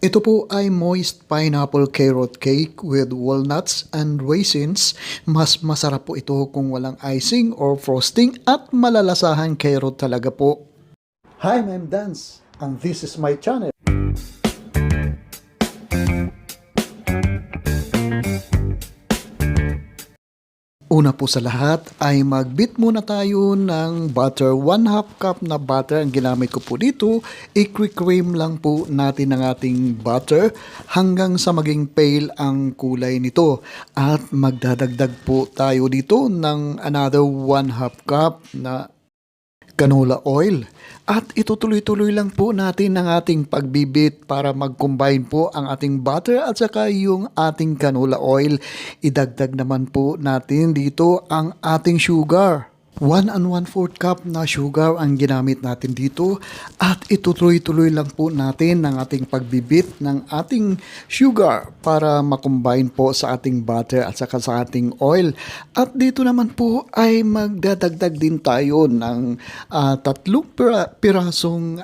Ito po ay moist pineapple carrot cake with walnuts and raisins. Mas masarap po ito kung walang icing or frosting at malalasahan carrot talaga po. Hi, I'm Dance and this is my channel. Una po sa lahat ay mag-beat muna tayo ng butter. 1/2 cup na butter ang ginamit ko po dito. I-cream lang po natin ang ating butter hanggang sa maging pale ang kulay nito. At magdadagdag po tayo dito ng another 1/2 cup na canola oil. At itutuloy-tuloy lang po natin ang ating pagbibit para mag-combine po ang ating butter at saka yung ating canola oil. Idagdag naman po natin dito ang ating sugar. 1 1/4 cup na sugar ang ginamit natin dito at itutuloy-tuloy lang po natin ang ating pagbibit ng ating sugar para makombine po sa ating butter at saka sa ating oil. At dito naman po ay magdadagdag din tayo ng 3 pirasong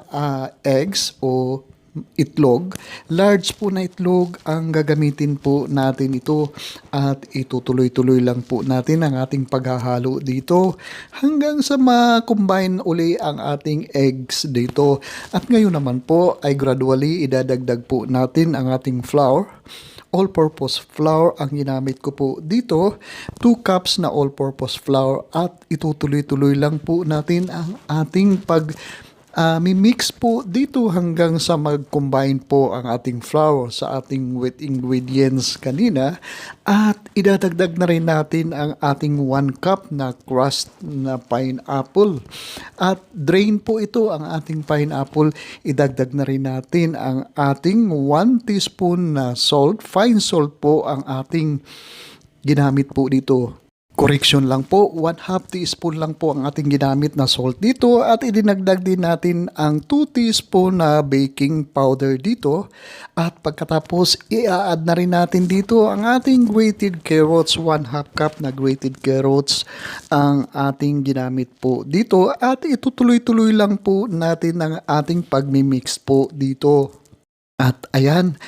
eggs o itlog. Large po na itlog ang gagamitin po natin ito at itutuloy-tuloy lang po natin ang ating paghahalo dito hanggang sa ma-combine uli ang ating eggs dito. At ngayon naman po ay gradually idadagdag po natin ang ating flour. All-purpose flour ang ginamit ko po dito. 2 cups na all-purpose flour at itutuloy-tuloy lang po natin ang ating mimix po dito hanggang sa mag-combine po ang ating flour sa ating wet ingredients kanina at idadagdag na rin natin ang ating 1 cup na crushed na pineapple at drain po ito ang ating pineapple. Idagdag na rin natin ang ating 1 teaspoon na salt, fine salt po ang ating ginamit po dito. Correction lang po, 1/2 teaspoon lang po ang ating ginamit na salt dito at idinagdag din natin ang 2 teaspoon na baking powder dito at pagkatapos i-add na rin natin dito ang ating grated carrots, 1/2 cup na grated carrots ang ating ginamit po dito at itutuloy-tuloy lang po natin ang ating pagmimix po dito. At ayan,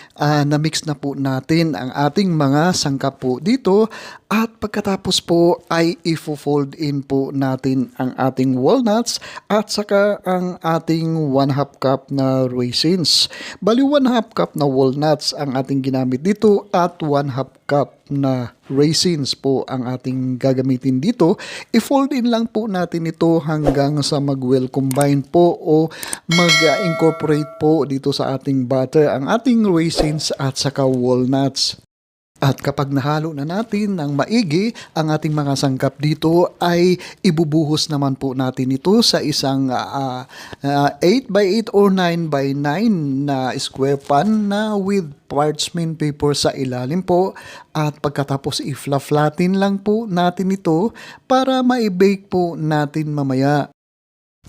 na-mix na po natin ang ating mga sangkap po dito at pagkatapos po ay i-fold in po natin ang ating walnuts at saka ang ating 1/2 cup na raisins. Bali 1/2 cup na walnuts ang ating ginamit dito at 1/2 cup na raisins po ang ating gagamitin dito. I-fold in lang po natin ito hanggang sa mag-well combine po o mag-incorporate po dito sa ating butter ang ating raisins at saka walnuts. At kapag nahalo na natin ng maigi ang ating mga sangkap dito ay ibubuhos naman po natin ito sa isang 8x8 or 9x9 na square pan na with parchment paper sa ilalim po at pagkatapos i-flatten lang po natin ito para ma-bake po natin mamaya.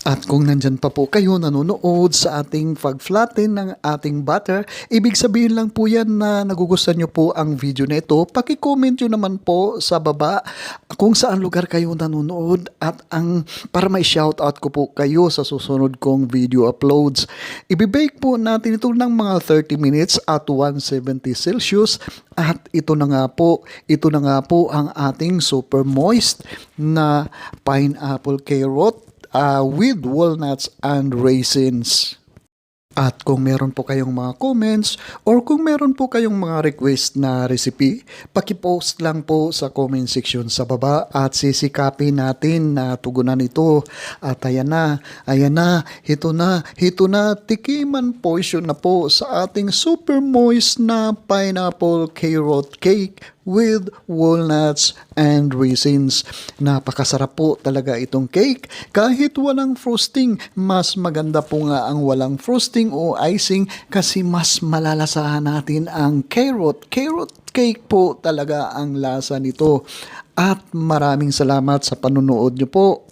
At kung nandyan pa po kayo nanonood sa ating pag-flatten ng ating butter, ibig sabihin lang po yan na nagugustuhan nyo po ang video na ito. Paki-comment nyo naman po sa baba kung saan lugar kayo nanonood at para may shoutout ko po kayo sa susunod kong video uploads. Ibibake po natin ito ng mga 30 minutes at 170 Celsius at ito na nga po ang ating super moist na pineapple carrot with walnuts and raisins. At kung meron po kayong mga comments or kung meron po kayong mga request na recipe, paki-post lang po sa comment section sa baba at sisikapin natin na tugunan ito. At ayan na, ito na, tikiman portion na po sa ating super moist na pineapple carrot cake with walnuts and raisins. Napakasarap po talaga itong cake. Kahit walang frosting, mas maganda po nga ang walang frosting o icing kasi mas malalasahan natin ang carrot. Carrot cake po talaga ang lasa nito. At maraming salamat sa panunood nyo po.